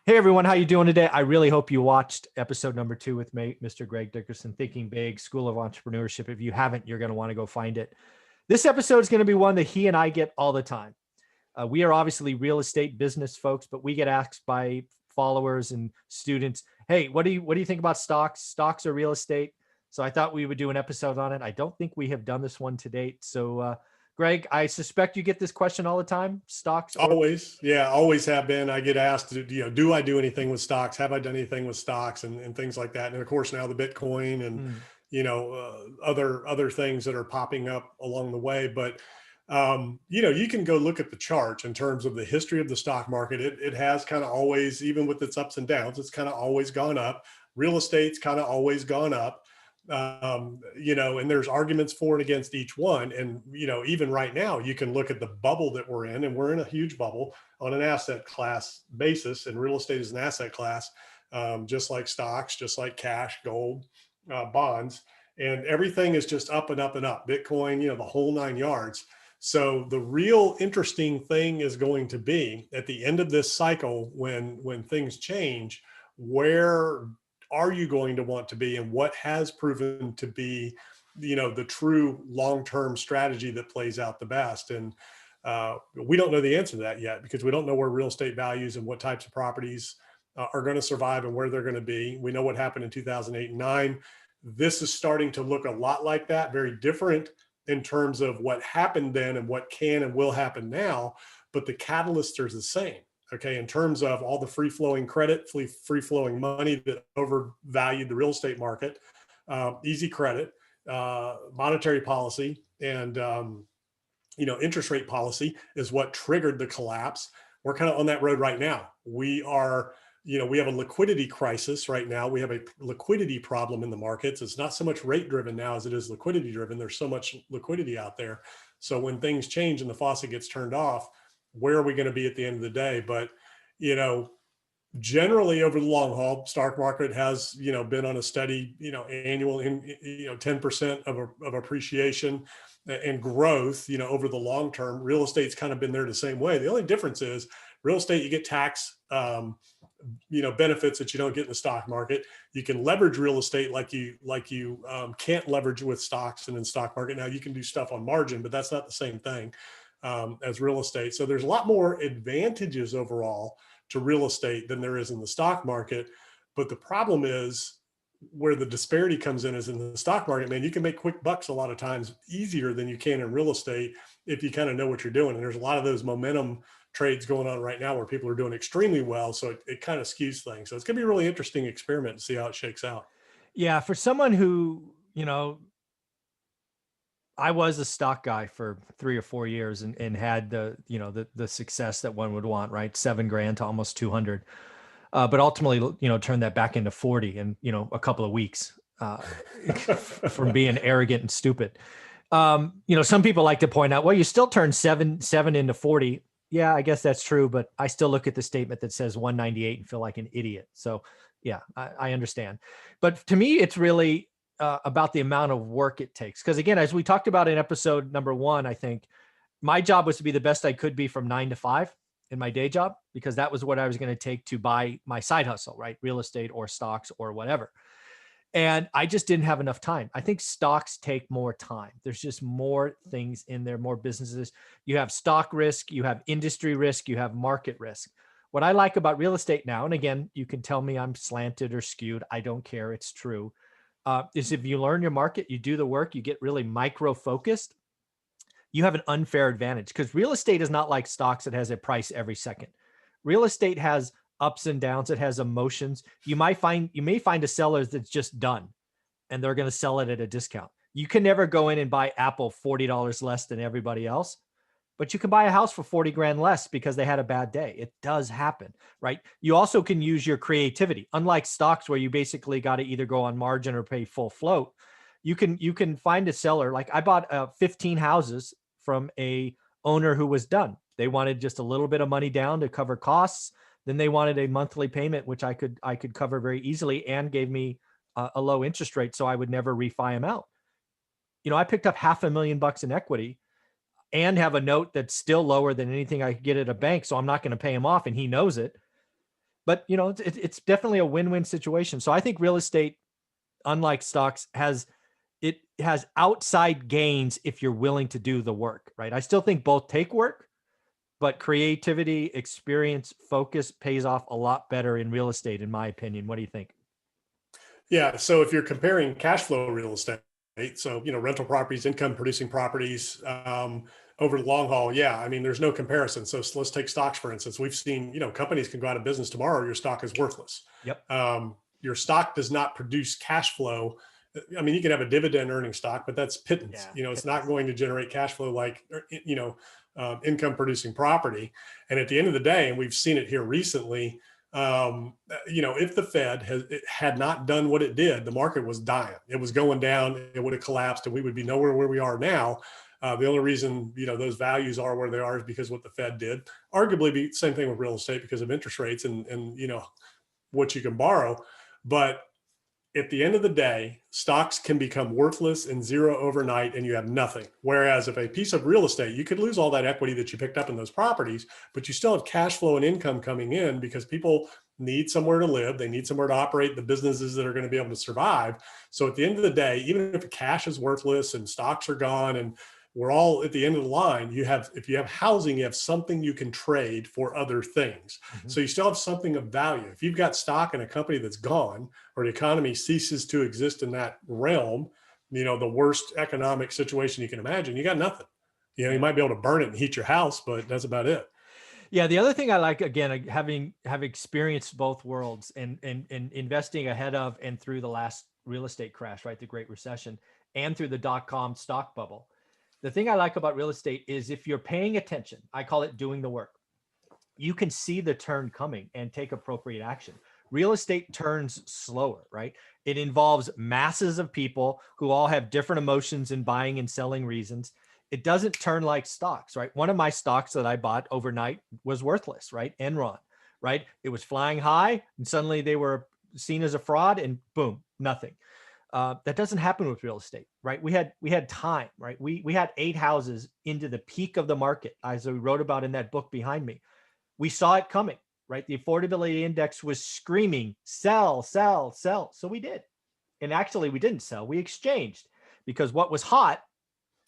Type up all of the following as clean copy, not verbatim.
Hey everyone, how you doing today? I really hope you watched episode number 2 with me, Mr. Greg Dickerson, Thinking Big, School of Entrepreneurship. If you haven't, you're going to want to go find it. This episode is going to be one that he and I get all the time. We are obviously real estate business folks, but we get asked by followers and students, "Hey, what do you think about stocks? Stocks or real estate?" So I thought we would do an episode on it. I don't think we have done this one to date. So, Greg, I suspect you get this question all the time: stocks or Always, yeah, always have been. I get asked, do I do anything with stocks? Have I done anything with stocks and things like that? And of course, now the Bitcoin and mm, other things that are popping up along the way. But you can go look at the charts in terms of the history of the stock market. It has kind of always, even with its ups and downs, it's kind of always gone up. Real estate's kind of always gone up. And there's arguments for and against each one. And, even right now, you can look at the bubble that we're in, and we're in a huge bubble on an asset class basis. And real estate is an asset class, just like stocks, just like cash, gold, bonds, and everything is just up and up and up. Bitcoin, the whole 9 yards. So the real interesting thing is going to be at the end of this cycle, when things change, where are you going to want to be, and what has proven to be the true long-term strategy that plays out the best. And we don't know the answer to that yet, because we don't know where real estate values and what types of properties are going to survive and where they're going to be. We know what happened in 2008 and 9. This is starting to look a lot like that, very different in terms of what happened then and what can and will happen now, but the catalysts are the same. Okay, in terms of all the free flowing credit, free flowing money that overvalued the real estate market, easy credit, monetary policy, and interest rate policy is what triggered the collapse. We're kind of on that road right now. We have a liquidity crisis right now. We have a liquidity problem in the markets. It's not so much rate driven now as it is liquidity driven. There's so much liquidity out there. So when things change and the faucet gets turned off, where are we going to be at the end of the day? But, generally over the long haul, stock market has, been on a steady, annual, 10% of appreciation and growth, over the long term. Real estate's kind of been there the same way. The only difference is real estate, you get tax, benefits that you don't get in the stock market. You can leverage real estate like you can't leverage with stocks and in stock market. Now you can do stuff on margin, but that's not the same thing as real estate. So there's a lot more advantages overall to real estate than there is in the stock market. But the problem is where the disparity comes in is in the stock market, man. You can make quick bucks a lot of times easier than you can in real estate if you kind of know what you're doing. And there's a lot of those momentum trades going on right now where people are doing extremely well. So it kind of skews things. So it's going to be a really interesting experiment to see how it shakes out. yeah, for someone who, I was a stock guy for 3 or 4 years and had the success that one would want, right? 7 grand to almost 200. But ultimately, turned that back into 40 in, a couple of weeks from being arrogant and stupid. Some people like to point out, well, you still turn seven into 40. Yeah, I guess that's true. But I still look at the statement that says 198 and feel like an idiot. So yeah, I understand. But to me, it's really about the amount of work it takes. Because again, as we talked about in episode number 1, I think my job was to be the best I could be from 9 to 5 in my day job, because that was what I was going to take to buy my side hustle, right? Real estate or stocks or whatever. And I just didn't have enough time. I think stocks take more time. There's just more things in there, more businesses. You have stock risk, you have industry risk, you have market risk. What I like about real estate now, and again, you can tell me I'm slanted or skewed, I don't care, it's true, is if you learn your market, you do the work, you get really micro focused, you have an unfair advantage, because real estate is not like stocks that has a price every second. Real estate has ups and downs. It has emotions. You may find a seller that's just done and they're going to sell it at a discount. You can never go in and buy Apple $40 less than everybody else, but you can buy a house for 40 grand less because they had a bad day. It does happen, right? You also can use your creativity. Unlike stocks where you basically got to either go on margin or pay full float, you can find a seller. Like I bought 15 houses from a owner who was done. They wanted just a little bit of money down to cover costs. Then they wanted a monthly payment, which I could cover very easily, and gave me a low interest rate, so I would never refi them out. I picked up $500,000 in equity and have a note that's still lower than anything I could get at a bank, so I'm not going to pay him off, and he knows it. but it's definitely a win-win situation. So I think real estate, unlike stocks, has outside gains if you're willing to do the work, right? I still think both take work, but creativity, experience, focus pays off a lot better in real estate, in my opinion. What do you think? Yeah. So if you're comparing cash flow real estate, so rental properties, income producing properties, over the long haul, yeah, I mean, there's no comparison. So let's take stocks for instance. We've seen companies can go out of business tomorrow. Your stock is worthless. Yep. Your stock does not produce cash flow. I mean, you can have a dividend earning stock, but that's pittance. Yeah. It's not going to generate cash flow like income producing property. And at the end of the day, and we've seen it here recently, if the Fed had not done what it did, the market was dying. It was going down. It would have collapsed, and we would be nowhere where we are now. The only reason those values are where they are is because what the Fed did. Arguably, the same thing with real estate because of interest rates and what you can borrow. But at the end of the day, stocks can become worthless and zero overnight and you have nothing. Whereas if a piece of real estate, you could lose all that equity that you picked up in those properties, but you still have cash flow and income coming in because people need somewhere to live. They need somewhere to operate the businesses that are going to be able to survive. So at the end of the day, even if cash is worthless and stocks are gone and we're all at the end of the line, if you have housing, you have something you can trade for other things. Mm-hmm. So you still have something of value. If you've got stock in a company that's gone or the economy ceases to exist in that realm, the worst economic situation you can imagine, you got nothing. You might be able to burn it and heat your house, but that's about it. Yeah, the other thing I like, again, have experienced both worlds and investing ahead of and through the last real estate crash, right, the Great Recession, and through the dot-com stock bubble. The thing I like about real estate is if you're paying attention, I call it doing the work. You can see the turn coming and take appropriate action. Real estate turns slower, right? It involves masses of people who all have different emotions and buying and selling reasons. It doesn't turn like stocks, right? One of my stocks that I bought overnight was worthless, right? Enron, right? It was flying high and suddenly they were seen as a fraud and boom, nothing. That doesn't happen with real estate, right? We had time, right? We had 8 houses into the peak of the market, as we wrote about in that book behind me. We saw it coming, right? The affordability index was screaming, sell, sell, sell. So we did. And actually, we didn't sell. We exchanged because what was hot,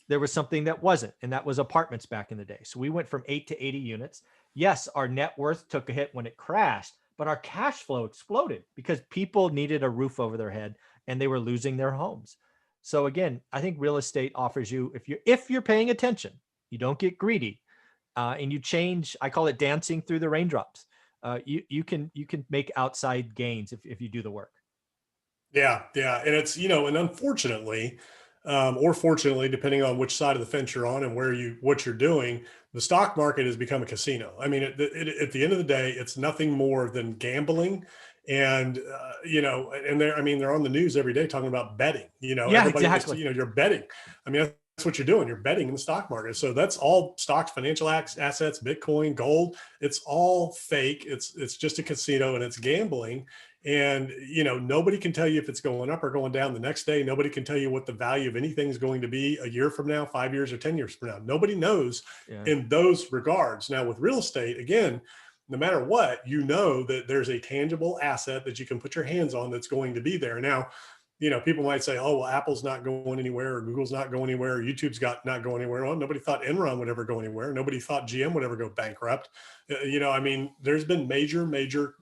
there was something that wasn't, and that was apartments back in the day. So we went from 8 to 80 units. Yes, our net worth took a hit when it crashed, but our cash flow exploded because people needed a roof over their head and they were losing their homes. So again, I think real estate offers you, if you're paying attention, you don't get greedy, and you change. I call it dancing through the raindrops. You can make outside gains if you do the work. Yeah, yeah, and it's and unfortunately, or fortunately, depending on which side of the fence you're on and what you're doing, the stock market has become a casino. I mean, at the end of the day, it's nothing more than gambling, and and they're on the news every day talking about betting. Yeah, Everybody exactly. you're betting. I mean, that's what you're doing. You're betting in the stock market. So that's all stocks, financial assets, Bitcoin, gold. It's all fake. It's just a casino and it's gambling. And nobody can tell you if it's going up or going down the next day. Nobody can tell you what the value of anything is going to be a year from now, 5 years or 10 years from now. Nobody knows in those regards. Now with real estate, again, no matter what, that there's a tangible asset that you can put your hands on that's going to be there. Now, people might say, oh, well, Apple's not going anywhere or Google's not going anywhere or YouTube's not going anywhere. Well, nobody thought Enron would ever go anywhere. Nobody thought GM would ever go bankrupt. There's been major,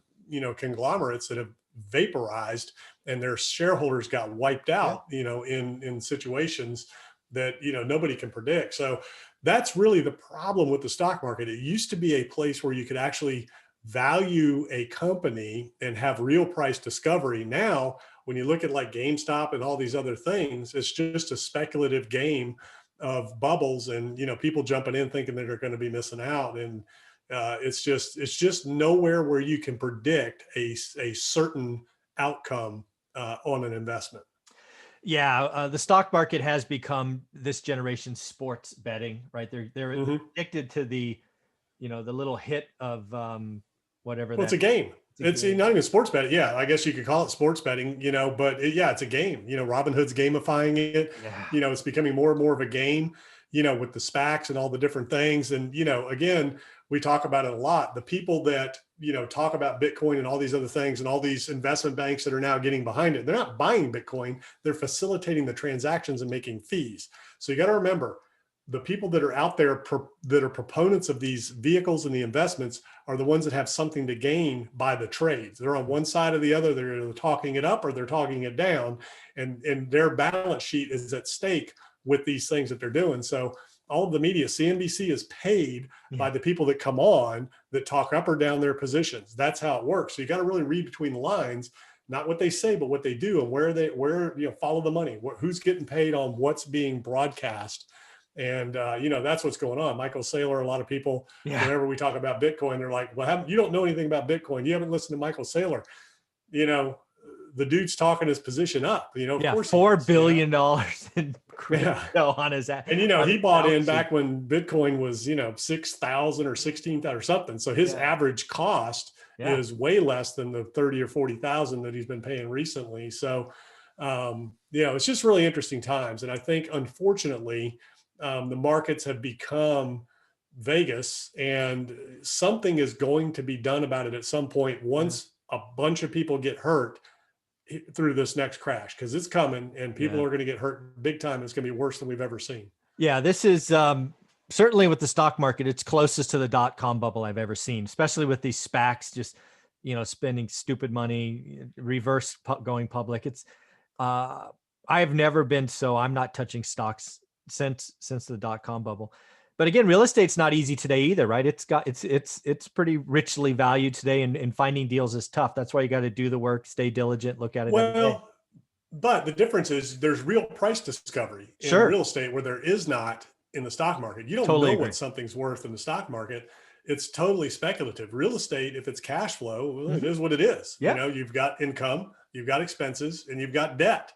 conglomerates that have vaporized and their shareholders got wiped out, in situations that, nobody can predict. So that's really the problem with the stock market. It used to be a place where you could actually value a company and have real price discovery. Now, when you look at like GameStop and all these other things, it's just a speculative game of bubbles and, people jumping in thinking that they're going to be missing out. And it's just nowhere where you can predict a certain outcome on an investment. Yeah, the stock market has become this generation's sports betting, right? They're Mm-hmm. addicted to the little hit of whatever Well, it's that a game. is. It's not even sports betting. Yeah, I guess you could call it sports betting, but it's a game. Robin Hood's gamifying it. Yeah. It's becoming more and more of a game, with the SPACs and all the different things. And, again, we talk about it a lot. The people that, talk about Bitcoin and all these other things and all these investment banks that are now getting behind it, they're not buying Bitcoin, they're facilitating the transactions and making fees. So you got to remember, the people that are out there that are proponents of these vehicles and the investments are the ones that have something to gain by the trades. They're on one side or the other. They're either talking it up or they're talking it down, and their balance sheet is at stake with these things that they're doing. So all of the media, CNBC is paid by the people that come on that talk up or down their positions. That's how it works. So you got to really read between the lines, not what they say, but what they do, and where follow the money, who's getting paid on what's being broadcast. And, that's what's going on. Michael Saylor, a lot of people, whenever we talk about Bitcoin, they're like, well, you don't know anything about Bitcoin. You haven't listened to Michael Saylor. The dude's talking his position up, of course. $4 billion in crypto on his ass. And, he bought in back when Bitcoin was, 6,000 or 16,000 or something. So his average cost is way less than the 30 or 40,000 that he's been paying recently. So, it's just really interesting times. And I think, unfortunately, the markets have become Vegas, and something is going to be done about it at some point once a bunch of people get hurt through this next crash, because it's coming and people are going to get hurt big time. It's going to be worse than we've ever seen. Yeah, this is certainly with the stock market, it's closest to the .com bubble I've ever seen, especially with these SPACs just, spending stupid money, reverse going public. It's I've never been I'm not touching stocks since the .com bubble. But again, real estate's not easy today either, right? It's pretty richly valued today, and finding deals is tough. That's why you got to do the work, stay diligent, look at it every day. But the difference is there's real price discovery in real estate where there is not in the stock market. You don't know what something's worth in the stock market. It's totally speculative. Real estate, if it's cash flow, well, it is what it is. You've got income, you've got expenses, and you've got debt.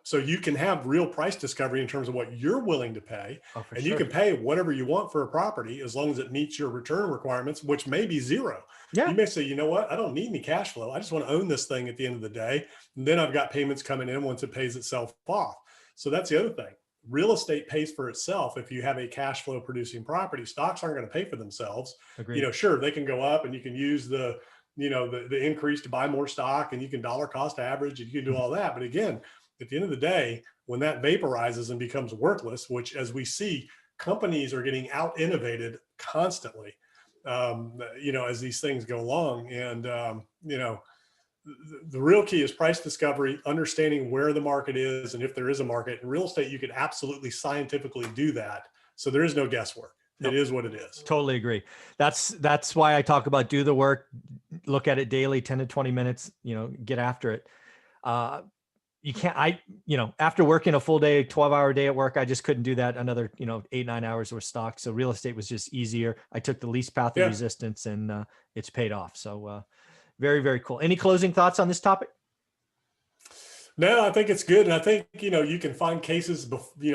So you can have real price discovery in terms of what you're willing to pay. And you can pay whatever you want for a property as long as it meets your return requirements, which may be zero. You may say, you know what, I don't need any cash flow. I just want to own this thing at the end of the day. And then I've got payments coming in once it pays itself off. So that's the other thing. Real estate pays for itself if you have a cash flow producing property. Stocks aren't going to pay for themselves. Sure, they can go up and you can use the increase to buy more stock, and you can dollar cost average, and you can do all that. But again, at the end of the day, when that vaporizes and becomes worthless, which, as we see, companies are getting out innovated constantly, as these things go along. And, the real key is price discovery, understanding where the market is. And if there is a market in real estate, you could absolutely scientifically do that. So there is no guesswork. It is what it is. Totally agree. That's why I talk about do the work, look at it daily, 10 to 20 minutes, get after it. You can't, after working a full day, 12-hour day at work, I just couldn't do that another, 8-9 hours with stock. So real estate was just easier. I took the least path of resistance, and it's paid off. So very, very cool. Any closing thoughts on this topic? No, I think it's good. And I think, you can find cases,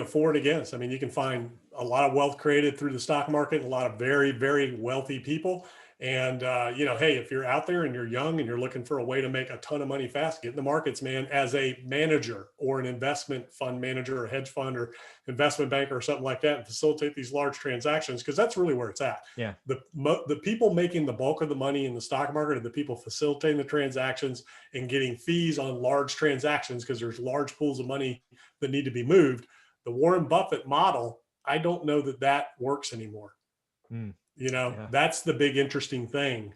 for and against. I mean, you can find a lot of wealth created through the stock market, a lot of very, very wealthy people. And, hey, if you're out there and you're young and you're looking for a way to make a ton of money fast, get in the markets, man, as a manager or an investment fund manager or hedge fund or investment banker or something like that, and facilitate these large transactions, because that's really where it's at. Yeah. The people making the bulk of the money in the stock market are the people facilitating the transactions and getting fees on large transactions, because there's large pools of money that need to be moved. The Warren Buffett model, I don't know that works anymore. That's the big interesting thing.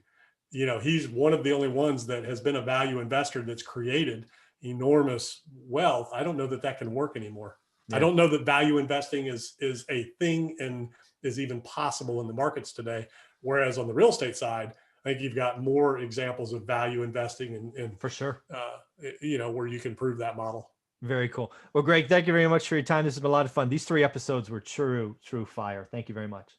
He's one of the only ones that has been a value investor that's created enormous wealth. I don't know that can work anymore. I don't know that value investing is a thing and is even possible in the markets today. Whereas on the real estate side, I think you've got more examples of value investing and for sure, where you can prove that model. Very cool. Well, Greg, thank you very much for your time. This has been a lot of fun. These 3 episodes were true fire. Thank you very much.